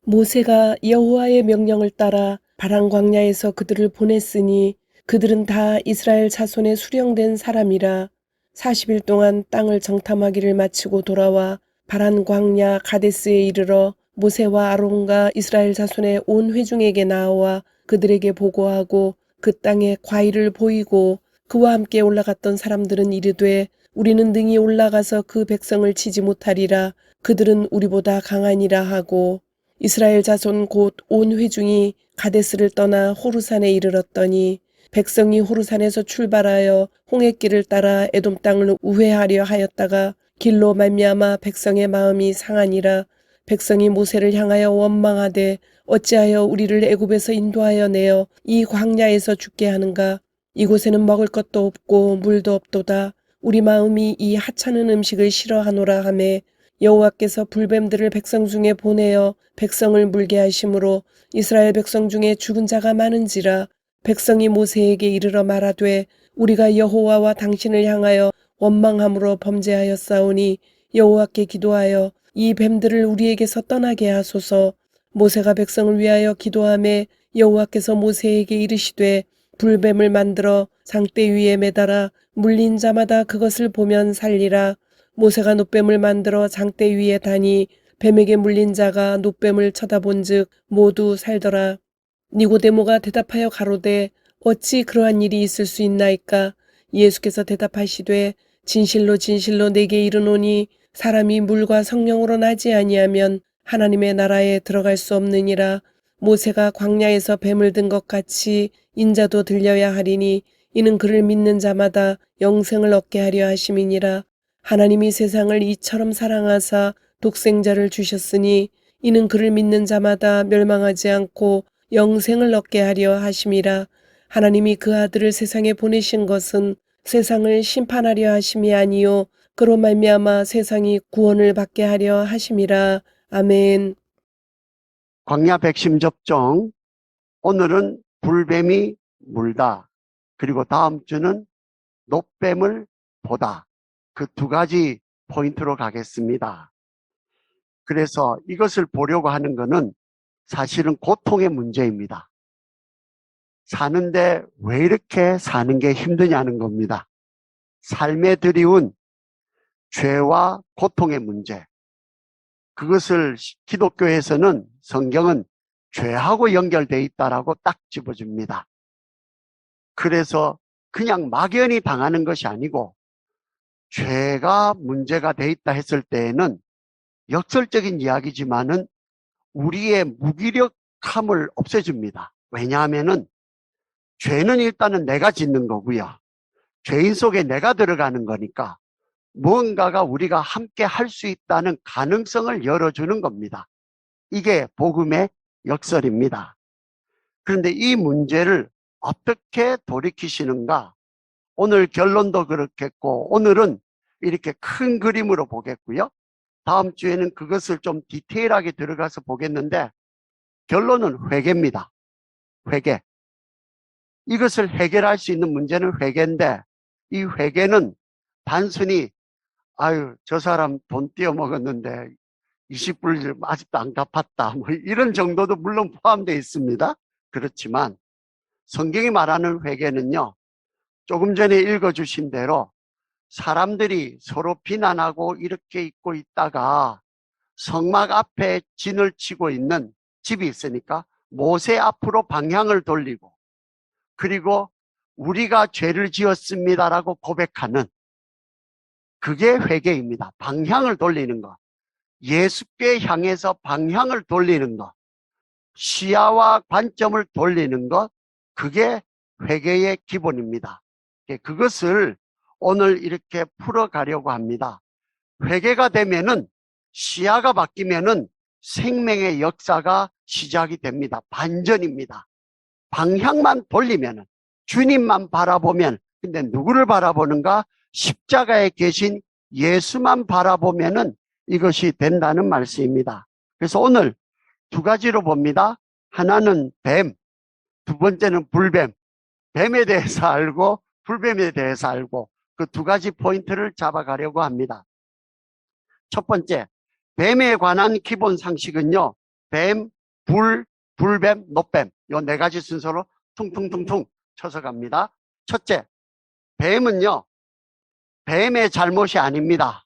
모세가 여호와의 명령을 따라 바란 광야에서 그들을 보냈으니 그들은 다 이스라엘 자손의 수령된 사람이라. 40일 동안 땅을 정탐하기를 마치고 돌아와 바란 광야 가데스에 이르러 모세와 아론과 이스라엘 자손의 온 회중에게 나와 그들에게 보고하고 그 땅에 과일을 보이고, 그와 함께 올라갔던 사람들은 이르되 우리는 능히 올라가서 그 백성을 치지 못하리라. 그들은 우리보다 강하니라 하고, 이스라엘 자손 곧 온 회중이 가데스를 떠나 호르산에 이르렀더니 백성이 호르산에서 출발하여 홍해길을 따라 에돔 땅을 우회하려 하였다가 길로 말미암아 백성의 마음이 상하니라. 백성이 모세를 향하여 원망하되 어찌하여 우리를 애굽에서 인도하여 내어 이 광야에서 죽게 하는가. 이곳에는 먹을 것도 없고 물도 없도다. 우리 마음이 이 하찮은 음식을 싫어하노라 하매 여호와께서 불뱀들을 백성 중에 보내어 백성을 물게 하심으로 이스라엘 백성 중에 죽은 자가 많은지라. 백성이 모세에게 이르러 말하되 우리가 여호와와 당신을 향하여 원망함으로 범죄하였사오니 여호와께 기도하여 이 뱀들을 우리에게서 떠나게 하소서. 모세가 백성을 위하여 기도하매 여호와께서 모세에게 이르시되 불뱀을 만들어 장대 위에 매달아 물린 자마다 그것을 보면 살리라. 모세가 놋뱀을 만들어 장대 위에 다니 뱀에게 물린 자가 놋뱀을 쳐다본즉 모두 살더라. 니고데모가 대답하여 가로되 어찌 그러한 일이 있을 수 있나이까. 예수께서 대답하시되 진실로 진실로 내게 이르노니 사람이 물과 성령으로 나지 아니하면 하나님의 나라에 들어갈 수 없느니라. 모세가 광야에서 뱀을 든 것 같이 인자도 들려야 하리니 이는 그를 믿는 자마다 영생을 얻게 하려 하심이니라. 하나님이 세상을 이처럼 사랑하사 독생자를 주셨으니 이는 그를 믿는 자마다 멸망하지 않고 영생을 얻게 하려 하심이라. 하나님이 그 아들을 세상에 보내신 것은 세상을 심판하려 하심이 아니요 그로 말미암아 세상이 구원을 받게 하려 하심이라. 아멘. 광야 백심 접종. 오늘은 불뱀이 물다. 그리고 다음 주는 놋뱀을 보다. 그 두 가지 포인트로 가겠습니다. 그래서 이것을 보려고 하는 것은 사실은 고통의 문제입니다. 사는데 왜 이렇게 사는 게 힘드냐는 겁니다. 삶에 들이운 죄와 고통의 문제. 그것을 기독교에서는 성경은 죄하고 연결되어 있다라고 딱 집어줍니다. 그래서 그냥 막연히 당하는 것이 아니고 죄가 문제가 돼 있다 했을 때에는 역설적인 이야기지만은 우리의 무기력함을 없애줍니다. 왜냐하면은 죄는 일단은 내가 짓는 거고요. 죄인 속에 내가 들어가는 거니까 무언가가 우리가 함께 할 수 있다는 가능성을 열어주는 겁니다. 이게 복음의 역설입니다. 그런데 이 문제를 어떻게 돌이키시는가? 오늘 결론도 그렇겠고 오늘은 이렇게 큰 그림으로 보겠고요. 다음 주에는 그것을 좀 디테일하게 들어가서 보겠는데 결론은 회개입니다. 회개. 이것을 해결할 수 있는 문제는 회개인데 이 회개는 단순히 아유 저 사람 돈 떼어먹었는데 20불 아직도 안 갚았다 뭐 이런 정도도 물론 포함되어 있습니다. 그렇지만 성경이 말하는 회개는요. 조금 전에 읽어주신 대로 사람들이 서로 비난하고 이렇게 있고 있다가 성막 앞에 진을 치고 있는 집이 있으니까 모세 앞으로 방향을 돌리고 그리고 우리가 죄를 지었습니다라고 고백하는 그게 회개입니다. 방향을 돌리는 것. 예수께 향해서 방향을 돌리는 것. 시야와 관점을 돌리는 것. 그게 회개의 기본입니다. 그것을 오늘 이렇게 풀어가려고 합니다. 회개가 되면은 시야가 바뀌면은 생명의 역사가 시작이 됩니다. 반전입니다. 방향만 돌리면은 주님만 바라보면 근데 누구를 바라보는가? 십자가에 계신 예수만 바라보면은 이것이 된다는 말씀입니다. 그래서 오늘 두 가지로 봅니다. 하나는 뱀, 두 번째는 불뱀. 뱀에 대해서 알고 불뱀에 대해서 알고 그 두 가지 포인트를 잡아가려고 합니다. 첫 번째, 뱀에 관한 기본 상식은요. 뱀 불뱀, 노뱀. 요 네 가지 순서로 퉁퉁퉁퉁 쳐서 갑니다. 첫째, 뱀은요, 뱀의 잘못이 아닙니다.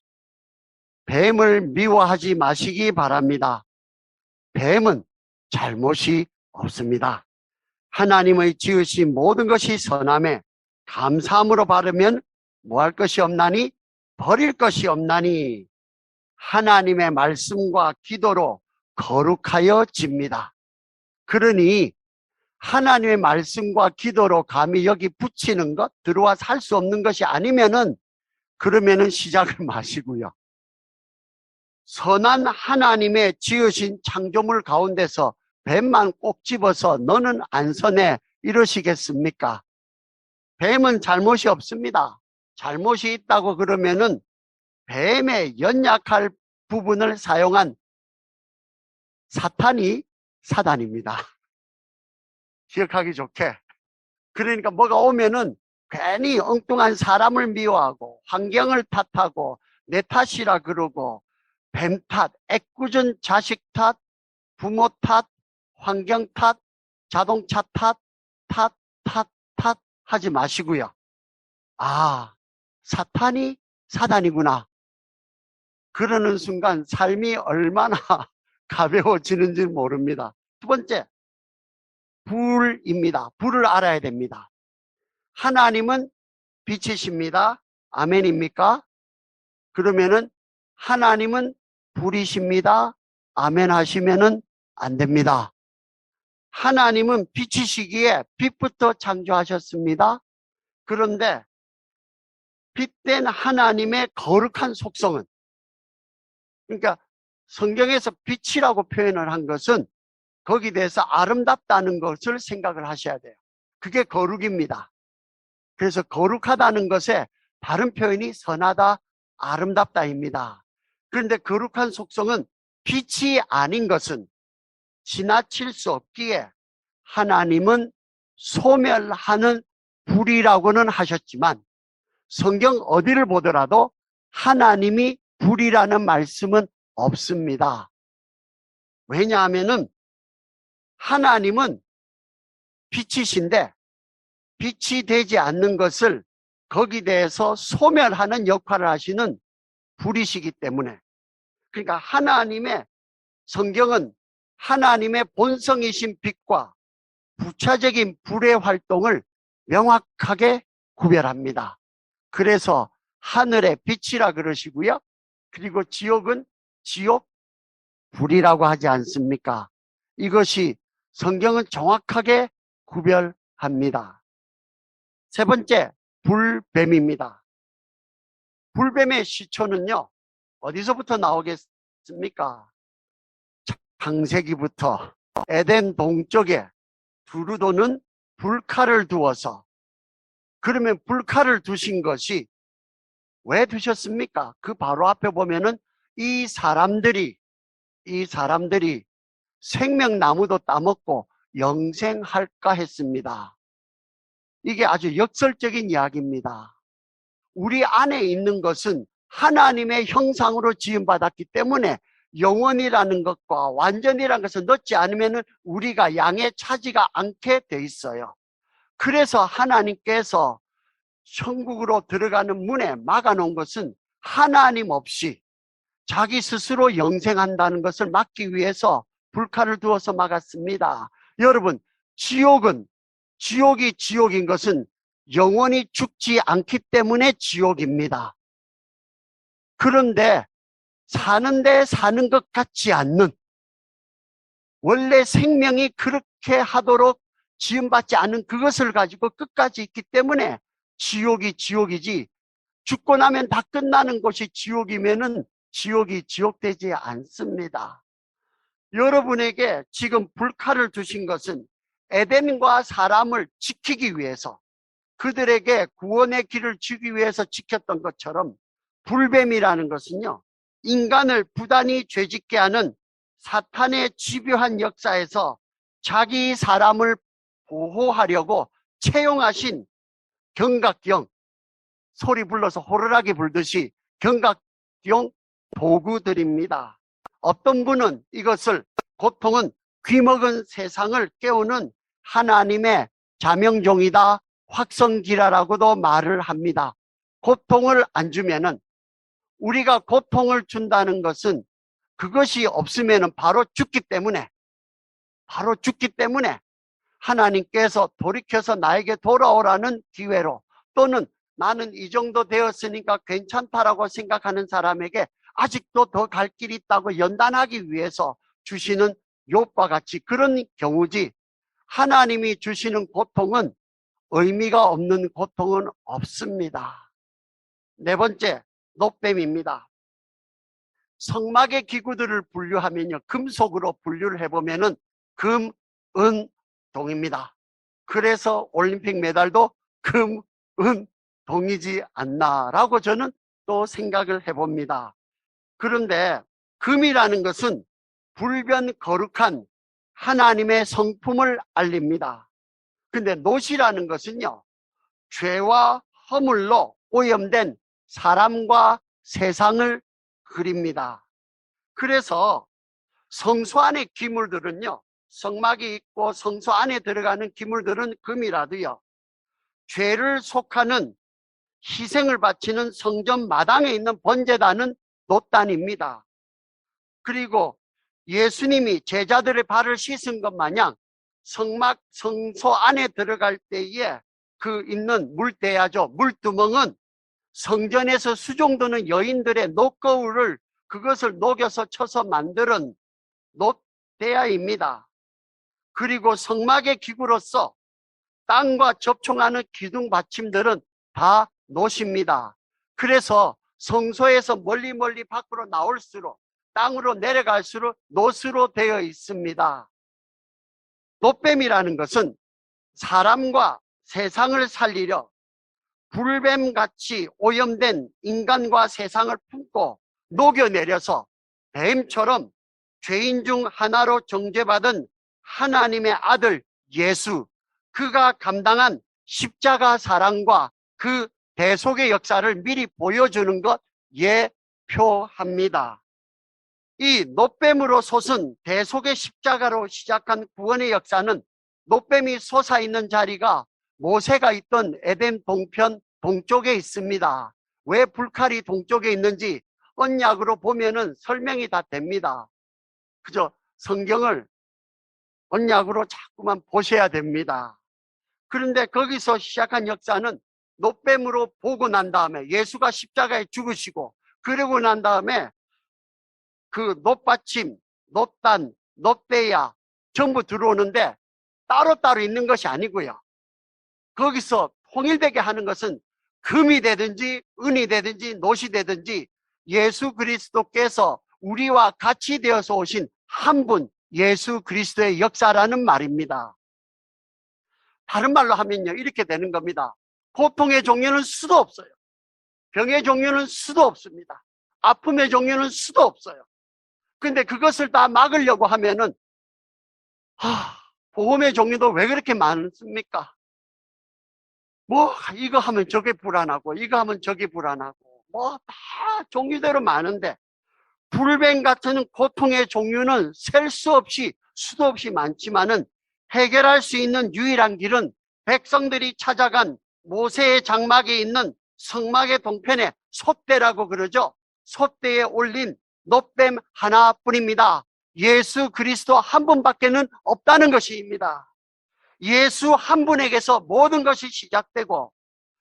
뱀을 미워하지 마시기 바랍니다. 뱀은 잘못이 없습니다. 하나님의 지으신 모든 것이 선함에 감사함으로 바르면 뭐 할 것이 없나니? 버릴 것이 없나니 하나님의 말씀과 기도로 거룩하여집니다. 그러니 하나님의 말씀과 기도로 감히 여기 붙이는 것, 들어와 살 수 없는 것이 아니면은 그러면은 시작을 마시고요. 선한 하나님의 지으신 창조물 가운데서 뱀만 꼭 집어서 너는 안 선해 이러시겠습니까? 뱀은 잘못이 없습니다. 잘못이 있다고 그러면은 뱀의 연약할 부분을 사용한 사탄이 사단입니다. 기억하기 좋게. 그러니까 뭐가 오면은 괜히 엉뚱한 사람을 미워하고 환경을 탓하고 내 탓이라 그러고 뱀 탓, 애꿎은 자식 탓, 부모 탓, 환경 탓, 자동차 탓 하지 마시고요. 아, 사탄이 사단이구나. 그러는 순간 삶이 얼마나 가벼워지는지 모릅니다. 두 번째, 불입니다. 불을 알아야 됩니다. 하나님은 빛이십니다. 아멘입니까? 그러면은 하나님은 불이십니다. 아멘 하시면은 안 됩니다. 하나님은 빛이시기에 빛부터 창조하셨습니다. 그런데 빛된 하나님의 거룩한 속성은, 그러니까 성경에서 빛이라고 표현을 한 것은 거기에 대해서 아름답다는 것을 생각을 하셔야 돼요. 그게 거룩입니다. 그래서 거룩하다는 것에 다른 표현이 선하다, 아름답다입니다. 그런데 거룩한 속성은 빛이 아닌 것은 지나칠 수 없기에 하나님은 소멸하는 불이라고는 하셨지만 성경 어디를 보더라도 하나님이 불이라는 말씀은 없습니다. 왜냐하면은 하나님은 빛이신데 빛이 되지 않는 것을 거기에 대해서 소멸하는 역할을 하시는 불이시기 때문에, 그러니까 하나님의 성경은 하나님의 본성이신 빛과 부차적인 불의 활동을 명확하게 구별합니다. 그래서 하늘의 빛이라 그러시고요. 그리고 지옥은 지옥 불이라고 하지 않습니까? 이것이 성경은 정확하게 구별합니다. 세 번째, 불뱀입니다. 불뱀의 시초는요, 어디서부터 나오겠습니까? 창세기부터 에덴 동쪽에 두루도는 불칼을 두어서, 그러면 불칼을 두신 것이 왜 두셨습니까? 그 바로 앞에 보면은 이 사람들이 생명나무도 따먹고 영생할까 했습니다. 이게 아주 역설적인 이야기입니다. 우리 안에 있는 것은 하나님의 형상으로 지음받았기 때문에 영원이라는 것과 완전이라는 것을 넣지 않으면 우리가 양에 차지가 않게 돼 있어요. 그래서 하나님께서 천국으로 들어가는 문에 막아놓은 것은 하나님 없이 자기 스스로 영생한다는 것을 막기 위해서 불칼을 두어서 막았습니다. 여러분, 지옥이 지옥인 것은 영원히 죽지 않기 때문에 지옥입니다. 그런데 사는데 사는 것 같지 않는, 원래 생명이 그렇게 하도록 지음받지 않은 그것을 가지고 끝까지 있기 때문에 지옥이 지옥이지, 죽고 나면 다 끝나는 곳이 지옥이면은 지옥이 지옥되지 않습니다. 여러분에게 지금 불칼을 두신 것은 에덴과 사람을 지키기 위해서, 그들에게 구원의 길을 주기 위해서 지켰던 것처럼 불뱀이라는 것은요, 인간을 부단히 죄짓게 하는 사탄의 집요한 역사에서 자기 사람을 보호하려고 채용하신 경각경, 소리 불러서 호루라기 불듯이 경각경 도구들입니다. 어떤 분은 이것을 고통은 귀먹은 세상을 깨우는 하나님의 자명종이다, 확성기라라고도 말을 합니다. 고통을 안 주면은, 우리가 고통을 준다는 것은 그것이 없으면은 바로 죽기 때문에 하나님께서 돌이켜서 나에게 돌아오라는 기회로, 또는 나는 이 정도 되었으니까 괜찮다라고 생각하는 사람에게 아직도 더 갈 길이 있다고 연단하기 위해서 주시는 욥과 같이 그런 경우지, 하나님이 주시는 고통은 의미가 없는 고통은 없습니다. 네 번째, 놋뱀입니다. 성막의 기구들을 분류하면요, 금속으로 분류를 해보면은 금, 은, 동입니다. 그래서 올림픽 메달도 금, 은, 동이지 않나라고 저는 또 생각을 해봅니다. 그런데 금이라는 것은 불변 거룩한 하나님의 성품을 알립니다. 근데 놋이라는 것은요, 죄와 허물로 오염된 사람과 세상을 그립니다. 그래서 성소 안의 기물들은요, 성막이 있고 성소 안에 들어가는 기물들은 금이라도요, 죄를 속하는 희생을 바치는 성전 마당에 있는 번제단은 놋단입니다. 그리고 예수님이 제자들의 발을 씻은 것 마냥 성막, 성소 안에 들어갈 때에 그 있는 물대야죠, 물두멍은 성전에서 수종드는 여인들의 녹거울을, 그것을 녹여서 쳐서 만드는 놋대야입니다. 그리고 성막의 기구로서 땅과 접촉하는 기둥 받침들은 다 놋입니다. 그래서 성소에서 멀리 밖으로 나올수록, 땅으로 내려갈수록 놋으로 되어 있습니다. 놋뱀이라는 것은 사람과 세상을 살리려 불뱀같이 오염된 인간과 세상을 품고 녹여내려서 뱀처럼 죄인 중 하나로 정죄받은 하나님의 아들 예수, 그가 감당한 십자가 사랑과 그 대속의 역사를 미리 보여주는 것 예표합니다. 이 놋뱀으로 솟은 대속의 십자가로 시작한 구원의 역사는, 놋뱀이 솟아있는 자리가 모세가 있던 에덴 동편 동쪽에 있습니다. 왜 불칼이 동쪽에 있는지 언약으로 보면은 설명이 다 됩니다. 그죠? 성경을 언약으로 자꾸만 보셔야 됩니다. 그런데 거기서 시작한 역사는 놋뱀으로 보고 난 다음에, 예수가 십자가에 죽으시고 그러고 난 다음에 그 놋받침, 놋단, 놋대야 전부 들어오는데 따로따로 있는 것이 아니고요, 거기서 통일되게 하는 것은 금이 되든지 은이 되든지 놋이 되든지 예수 그리스도께서 우리와 같이 되어서 오신 한 분, 예수 그리스도의 역사라는 말입니다. 다른 말로 하면요, 이렇게 되는 겁니다. 고통의 종류는 수도 없어요. 병의 종류는 수도 없습니다. 아픔의 종류는 수도 없어요. 근데 그것을 다 막으려고 하면은, 보험의 종류도 왜 그렇게 많습니까? 뭐 이거 하면 저게 불안하고 이거 하면 저게 불안하고 뭐 다 종류대로 많은데, 불뱀 같은 고통의 종류는 셀 수 없이 수도 없이 많지만은 해결할 수 있는 유일한 길은 백성들이 찾아간 모세의 장막에 있는 성막의 동편에 솥대라고 그러죠. 솥대에 올린 놋뱀 하나뿐입니다. 예수 그리스도 한 분밖에는 없다는 것입니다. 예수 한 분에게서 모든 것이 시작되고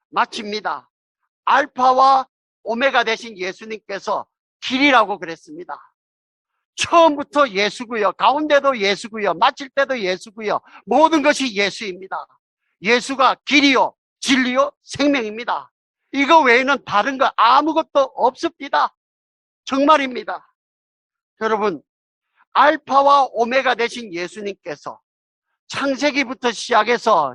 마칩니다. 알파와 오메가 되신 예수님께서 길이라고 그랬습니다. 처음부터 예수고요, 가운데도 예수고요, 마칠 때도 예수고요, 모든 것이 예수입니다. 예수가 길이요, 진리요, 생명입니다. 이거 외에는 다른 거 아무것도 없습니다. 정말입니다. 여러분, 알파와 오메가 되신 예수님께서 창세기부터 시작해서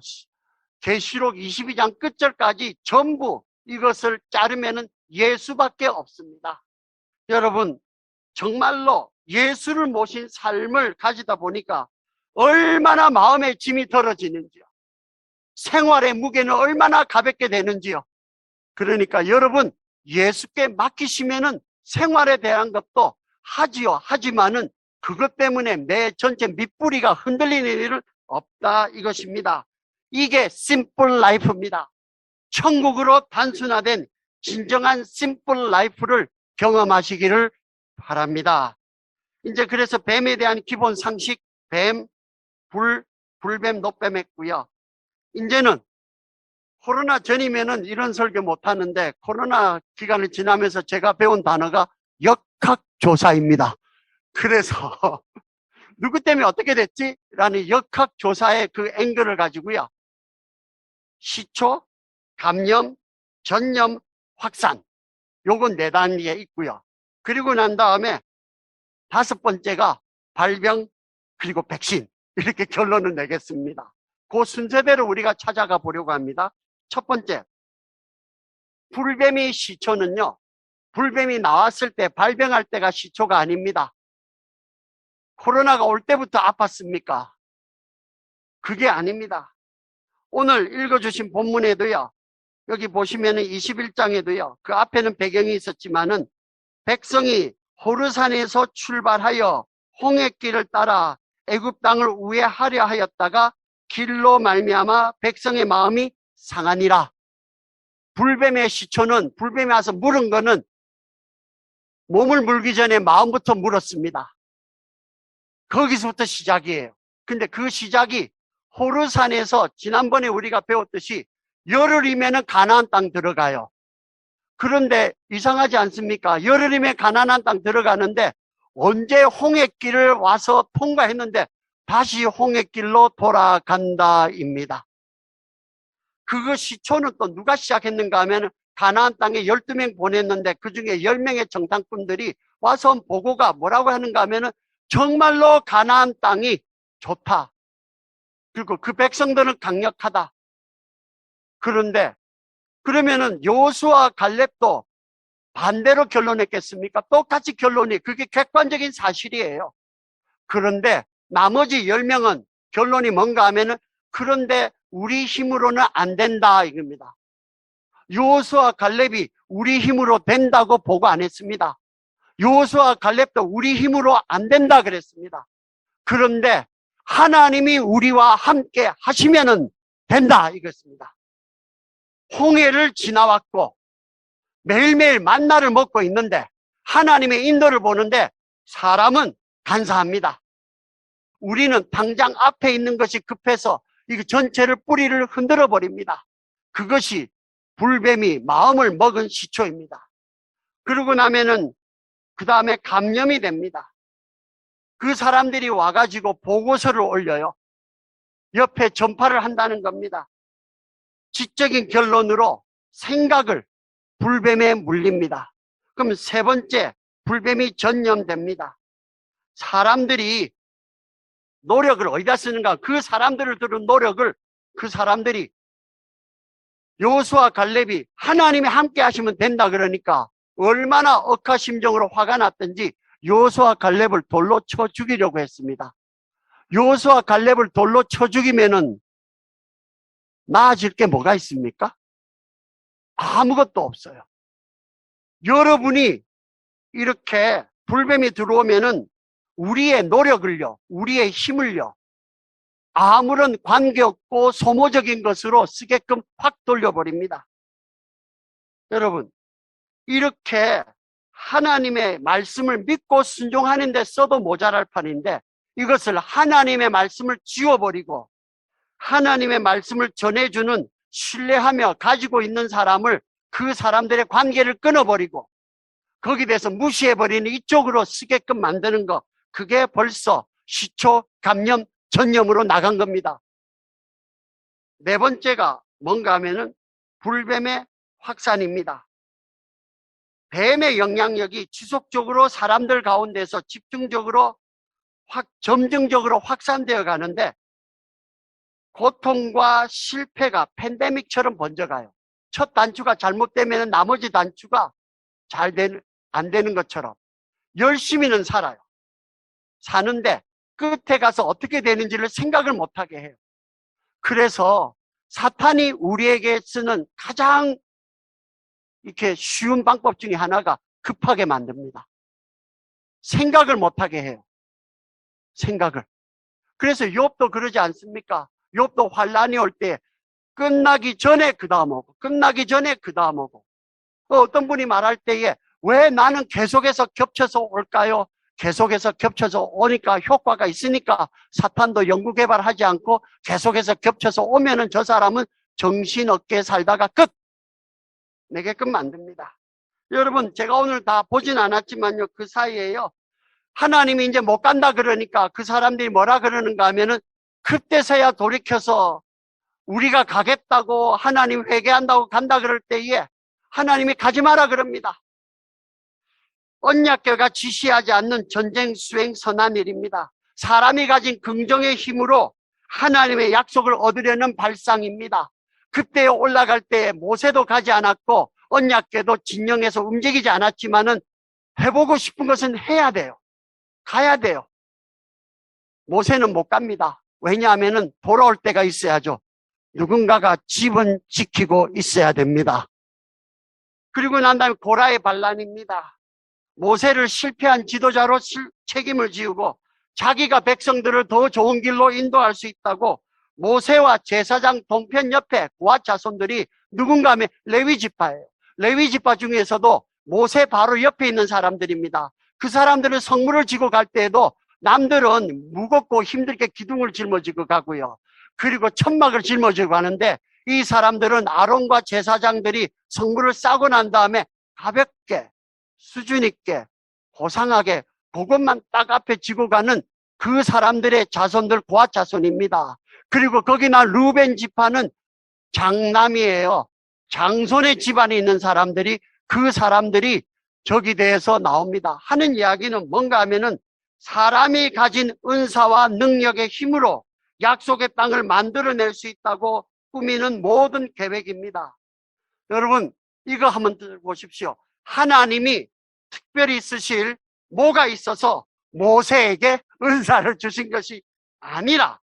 계시록 22장 끝절까지 전부 이것을 자르면은 예수밖에 없습니다. 여러분, 정말로 예수를 모신 삶을 가지다 보니까 얼마나 마음의 짐이 덜어지는지요, 생활의 무게는 얼마나 가볍게 되는지요. 그러니까 여러분, 예수께 맡기시면은 생활에 대한 것도 하지요. 하지만은 그것 때문에 내 전체 밑뿌리가 흔들리는 일은 없다 이것입니다. 이게 심플 라이프입니다. 천국으로 단순화된 진정한 심플 라이프를 경험하시기를 바랍니다. 이제 그래서 뱀에 대한 기본 상식, 뱀, 불뱀, 노뱀 했고요. 이제는 코로나 전이면은 이런 설교 못 하는데 코로나 기간을 지나면서 제가 배운 단어가 역학조사입니다. 그래서 누구 때문에 어떻게 됐지? 라는 역학조사의 그 앵글을 가지고요. 시초, 감염, 전염, 확산. 요건 4단계에 있고요. 그리고 난 다음에 5번째가 발병, 그리고 백신. 이렇게 결론을 내겠습니다. 그 순서대로 우리가 찾아가 보려고 합니다. 첫 번째, 불뱀이 시초는요. 불뱀이 나왔을 때 발병할 때가 시초가 아닙니다. 코로나가 올 때부터 아팠습니까? 그게 아닙니다. 오늘 읽어주신 본문에도요. 여기 보시면은 21장에도요. 그 앞에는 배경이 있었지만은 백성이 호르산에서 출발하여 홍해길을 따라 애굽 땅을 우회하려 하였다가 길로 말미암아 백성의 마음이 상하니라. 불뱀의 시초는 불뱀이 와서 물은 거는 몸을 물기 전에 마음부터 물었습니다. 거기서부터 시작이에요. 근데 그 시작이 호르산에서 지난번에 우리가 배웠듯이 열흘이면 가나안 땅 들어가요. 그런데 이상하지 않습니까? 열흘이면 가나안 땅 들어가는데 언제 홍해길을 와서 통과했는데 다시 홍해길로 돌아간다입니다. 그 시초는 또 누가 시작했는가 하면 가나안 땅에 12명 보냈는데 그중에 10명의 정탐꾼들이 와서 보고가 뭐라고 하는가 하면 정말로 가나안 땅이 좋다. 그리고 그 백성들은 강력하다. 그런데 그러면은 여호수아 갈렙도 반대로 결론했겠습니까? 똑같이 결론이 그게 객관적인 사실이에요. 그런데 나머지 10명은 결론이 뭔가 하면은 그런데 우리 힘으로는 안 된다 이겁니다. 여호수아 갈렙이 우리 힘으로 된다고 보고 안 했습니다. 여호수아 갈렙도 우리 힘으로 안 된다 그랬습니다. 그런데 하나님이 우리와 함께 하시면은 된다 이것입니다. 홍해를 지나왔고 매일매일 만나를 먹고 있는데 하나님의 인도를 보는데 사람은 간사합니다. 우리는 당장 앞에 있는 것이 급해서 이 전체를 뿌리를 흔들어 버립니다. 그것이 불뱀이 마음을 먹은 시초입니다. 그러고 나면은 그 다음에 감염이 됩니다. 그 사람들이 와가지고 보고서를 올려요. 옆에 전파를 한다는 겁니다. 지적인 결론으로 생각을 불뱀에 물립니다. 그럼 세 번째, 불뱀이 전염됩니다. 사람들이 노력을 어디다 쓰는가? 그 사람들을 들은 노력을 그 사람들이 여호수아 갈렙이 하나님이 함께 하시면 된다 그러니까 얼마나 억하심정으로 화가 났던지 여호수아 갈렙을 돌로 쳐 죽이려고 했습니다. 여호수아 갈렙을 돌로 쳐 죽이면은 나아질 게 뭐가 있습니까? 아무것도 없어요. 여러분이 이렇게 불뱀이 들어오면은 우리의 노력을요, 우리의 힘을요, 아무런 관계없고 소모적인 것으로 쓰게끔 확 돌려버립니다. 여러분, 이렇게 하나님의 말씀을 믿고 순종하는 데 써도 모자랄 판인데 이것을 하나님의 말씀을 지워버리고 하나님의 말씀을 전해주는 신뢰하며 가지고 있는 사람을 그 사람들의 관계를 끊어버리고 거기에 대해서 무시해버리는 이쪽으로 쓰게끔 만드는 것, 그게 벌써 시초, 감염, 전염으로 나간 겁니다. 네 번째가 뭔가 하면은 불뱀의 확산입니다. 뱀의 영향력이 지속적으로 사람들 가운데서 집중적으로 점증적으로 확산되어 가는데 고통과 실패가 팬데믹처럼 번져가요. 첫 단추가 잘못되면 나머지 단추가 안 되는 것처럼 열심히는 살아요. 사는데 끝에 가서 어떻게 되는지를 생각을 못하게 해요. 그래서 사탄이 우리에게 쓰는 가장 이렇게 쉬운 방법 중에 하나가 급하게 만듭니다. 생각을 못하게 해요. 생각을. 그래서 욥도 그러지 않습니까? 욥도 환란이 올 때 끝나기 전에 그 다음 오고 끝나기 전에 그 다음 오고, 어떤 분이 말할 때에 왜 나는 계속해서 겹쳐서 올까요? 계속해서 겹쳐서 오니까 효과가 있으니까 사탄도 연구개발하지 않고 계속해서 겹쳐서 오면은 저 사람은 정신없게 살다가 끝! 내게 끝 만듭니다. 여러분, 제가 오늘 다 보진 않았지만요, 그 사이에요, 하나님이 이제 못 간다 그러니까 그 사람들이 뭐라 그러는가 하면은 그때서야 돌이켜서 우리가 가겠다고, 하나님 회개한다고 간다 그럴 때에 하나님이 가지 마라 그럽니다. 언약궤가 지시하지 않는 전쟁 수행 선한 일입니다. 사람이 가진 긍정의 힘으로 하나님의 약속을 얻으려는 발상입니다. 그때에 올라갈 때 모세도 가지 않았고 언약궤도 진영에서 움직이지 않았지만은 해보고 싶은 것은 해야 돼요. 가야 돼요. 모세는 못 갑니다. 왜냐하면은 돌아올 때가 있어야죠. 누군가가 집은 지키고 있어야 됩니다. 그리고 난 다음에 고라의 반란입니다. 모세를 실패한 지도자로 책임을 지우고 자기가 백성들을 더 좋은 길로 인도할 수 있다고 모세와 제사장 동편 옆에 고앗 자손들이 누군가 하면 레위 지파예요. 레위 지파 중에서도 모세 바로 옆에 있는 사람들입니다. 그 사람들은 성물을 지고 갈 때에도 남들은 무겁고 힘들게 기둥을 짊어지고 가고요. 그리고 천막을 짊어지고 가는데 이 사람들은 아론과 제사장들이 성물을 싸고 난 다음에 가볍게 수준 있게 고상하게 그것만 딱 앞에 지고 가는 그 사람들의 자손들, 고앗 자손입니다. 그리고 거기나 루벤 지파는 장남이에요. 장손의 집안에 있는 사람들이, 그 사람들이 저기 대해서 나옵니다. 하는 이야기는 뭔가 하면은 사람이 가진 은사와 능력의 힘으로 약속의 땅을 만들어낼 수 있다고 꾸미는 모든 계획입니다. 여러분, 이거 한번 들어보십시오. 하나님이 특별히 쓰실 뭐가 있어서 모세에게 은사를 주신 것이 아니라,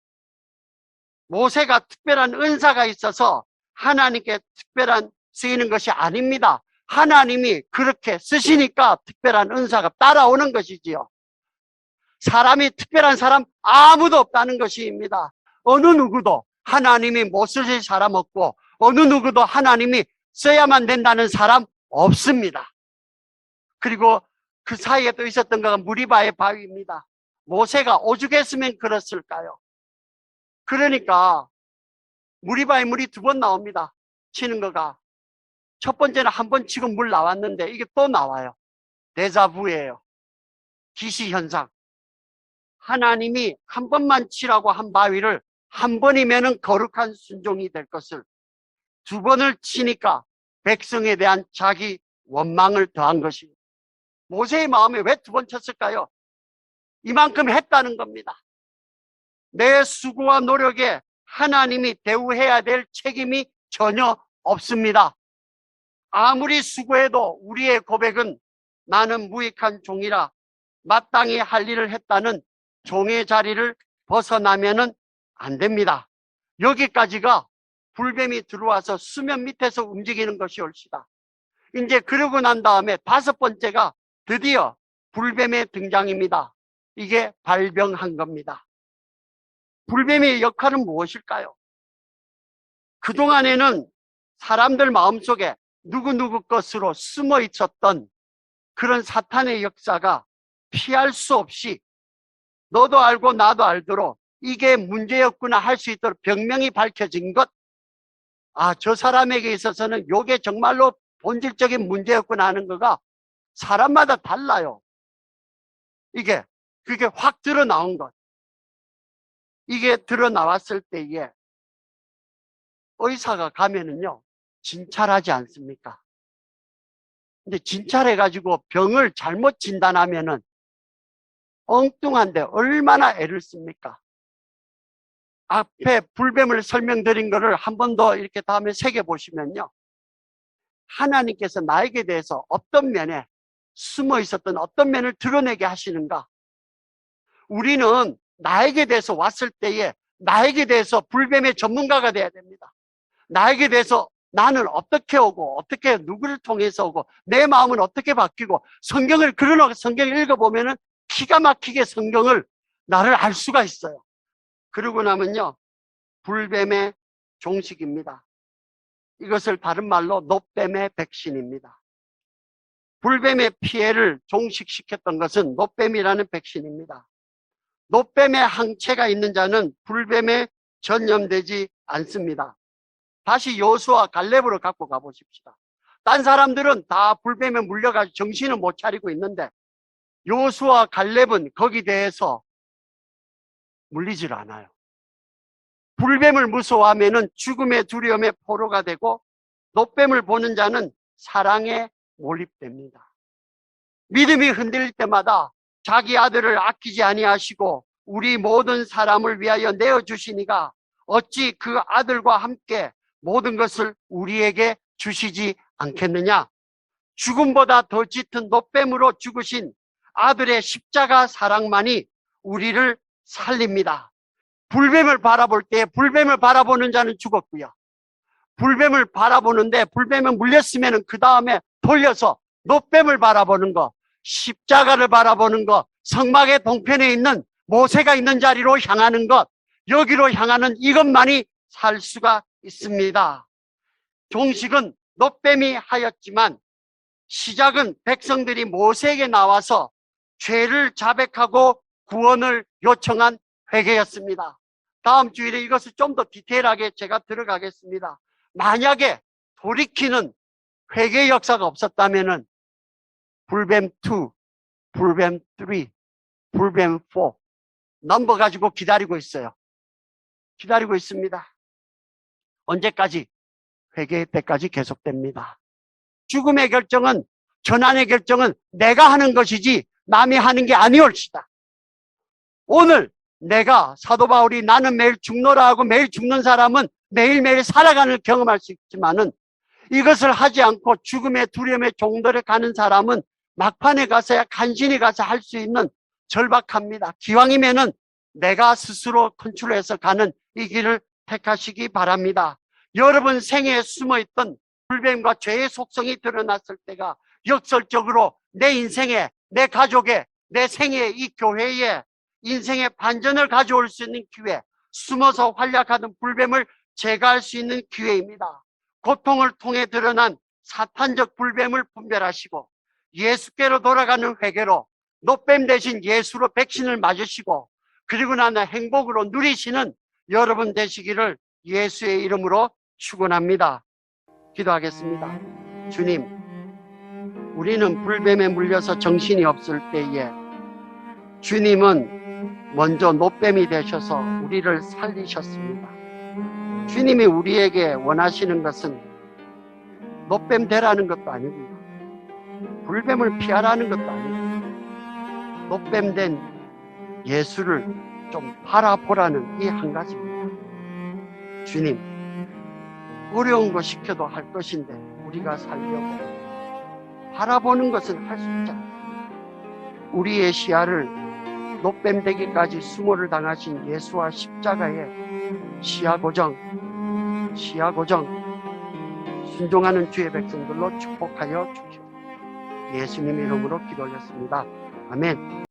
모세가 특별한 은사가 있어서 하나님께 특별한 쓰이는 것이 아닙니다. 하나님이 그렇게 쓰시니까 특별한 은사가 따라오는 것이지요. 사람이 특별한 사람 아무도 없다는 것입니다. 어느 누구도 하나님이 못 쓰실 사람 없고 어느 누구도 하나님이 써야만 된다는 사람 없습니다. 그리고 그 사이에 또 있었던 거가 무리바의 바위입니다. 모세가 오죽했으면 그랬을까요? 그러니까 무리바의 물이 2번 나옵니다. 치는 거가. 첫 번째는 한 번 치고 물 나왔는데 이게 또 나와요. 데자부예요. 기시현상. 하나님이 한 번만 치라고 한 바위를 한 번이면은 거룩한 순종이 될 것을 2번을 치니까 백성에 대한 자기 원망을 더한 것입니다. 모세의 마음에 왜 2번 쳤을까요? 이만큼 했다는 겁니다. 내 수고와 노력에 하나님이 대우해야 될 책임이 전혀 없습니다. 아무리 수고해도 우리의 고백은 나는 무익한 종이라 마땅히 할 일을 했다는 종의 자리를 벗어나면은 안 됩니다. 여기까지가 불뱀이 들어와서 수면 밑에서 움직이는 것이 옳시다. 이제 그러고 난 다음에 5번째가 드디어 불뱀의 등장입니다. 이게 발병한 겁니다. 불뱀의 역할은 무엇일까요? 그동안에는 사람들 마음속에 누구누구 것으로 숨어 있었던 그런 사탄의 역사가 피할 수 없이 너도 알고 나도 알도록 이게 문제였구나 할 수 있도록 병명이 밝혀진 것. 아, 저 사람에게 있어서는 이게 정말로 본질적인 문제였구나 하는 거가 사람마다 달라요. 그게 확 드러나온 것. 이게 드러나왔을 때에 의사가 가면은요, 진찰하지 않습니까? 근데 진찰해가지고 병을 잘못 진단하면은 엉뚱한데 얼마나 애를 씁니까? 앞에 불뱀을 설명드린 거를 한 번 더 이렇게 다음에 새겨보시면요. 하나님께서 나에게 대해서 어떤 면에 숨어 있었던 어떤 면을 드러내게 하시는가? 우리는 나에게 대해서 왔을 때에 나에게 대해서 불뱀의 전문가가 돼야 됩니다. 나에게 대해서 나는 어떻게 오고 어떻게 누구를 통해서 오고 내 마음은 어떻게 바뀌고 성경을 읽어보면은 기가 막히게 성경을 나를 알 수가 있어요. 그러고 나면요, 불뱀의 종식입니다. 이것을 다른 말로 노뱀의 백신입니다. 불뱀의 피해를 종식시켰던 것은 노뱀이라는 백신입니다. 노뱀의 항체가 있는 자는 불뱀에 전염되지 않습니다. 다시 여호수아 갈렙으로 갖고 가보십시다. 딴 사람들은 다 불뱀에 물려가지고 정신을 못 차리고 있는데 여호수아 갈렙은 거기 대해서 물리질 않아요. 불뱀을 무서워하면은 죽음의 두려움의 포로가 되고 노뱀을 보는 자는 사랑에 몰입됩니다. 믿음이 흔들릴 때마다 자기 아들을 아끼지 아니하시고 우리 모든 사람을 위하여 내어주시니가 어찌 그 아들과 함께 모든 것을 우리에게 주시지 않겠느냐. 죽음보다 더 짙은 노뱀으로 죽으신 아들의 십자가 사랑만이 우리를 살립니다. 불뱀을 바라볼 때 불뱀을 바라보는 자는 죽었고요. 불뱀을 바라보는데 불뱀에 물렸으면 그 다음에 돌려서 노뱀을 바라보는 거, 십자가를 바라보는 것, 성막의 동편에 있는 모세가 있는 자리로 향하는 것, 여기로 향하는 이것만이 살 수가 있습니다. 종식은 노뱀이 하였지만 시작은 백성들이 모세에게 나와서 죄를 자백하고 구원을 요청한 회개였습니다. 다음 주일에 이것을 좀 더 디테일하게 제가 들어가겠습니다. 만약에 돌이키는 회개 역사가 없었다면은 불뱀 2, 불뱀 3, 불뱀 4 넘버 가지고 기다리고 있어요. 기다리고 있습니다. 언제까지? 회개의 때까지 계속됩니다. 죽음의 결정은, 전환의 결정은 내가 하는 것이지 남이 하는 게 아니올시다. 오늘 내가 사도 바울이 나는 매일 죽노라 하고 매일 죽는 사람은 매일매일 살아가는 경험할 수 있지만은 이것을 하지 않고 죽음의 두려움의 종들에 가는 사람은 막판에 가서야 간신히 가서 할 수 있는 절박합니다. 기왕이면은 내가 스스로 컨트롤해서 가는 이 길을 택하시기 바랍니다. 여러분 생애에 숨어있던 불뱀과 죄의 속성이 드러났을 때가 역설적으로 내 인생에, 내 가족에, 내 생애에, 이 교회에 인생의 반전을 가져올 수 있는 기회, 숨어서 활약하는 불뱀을 제거할 수 있는 기회입니다. 고통을 통해 드러난 사탄적 불뱀을 분별하시고 예수께로 돌아가는 회개로 노뱀 대신 예수로 백신을 맞으시고 그리고 나서 행복으로 누리시는 여러분 되시기를 예수의 이름으로 축원합니다. 기도하겠습니다. 주님, 우리는 불뱀에 물려서 정신이 없을 때에 주님은 먼저 노뱀이 되셔서 우리를 살리셨습니다. 주님이 우리에게 원하시는 것은 노뱀 되라는 것도 아니고요. 불뱀을 피하라는 것도 아니고요. 노뱀 된 예수를 좀 바라보라는 이 한 가지입니다. 주님, 어려운 거 시켜도 할 것인데 우리가 살려고 바라보는 것은 할 수 있지 않습니다. 우리의 시야를 노뱀 되기까지 수모를 당하신 예수와 십자가의 시야 고정 순종하는 주의 백성들로 축복하여 주시옵소서. 예수님 이름으로 기도 올렸습니다. 아멘.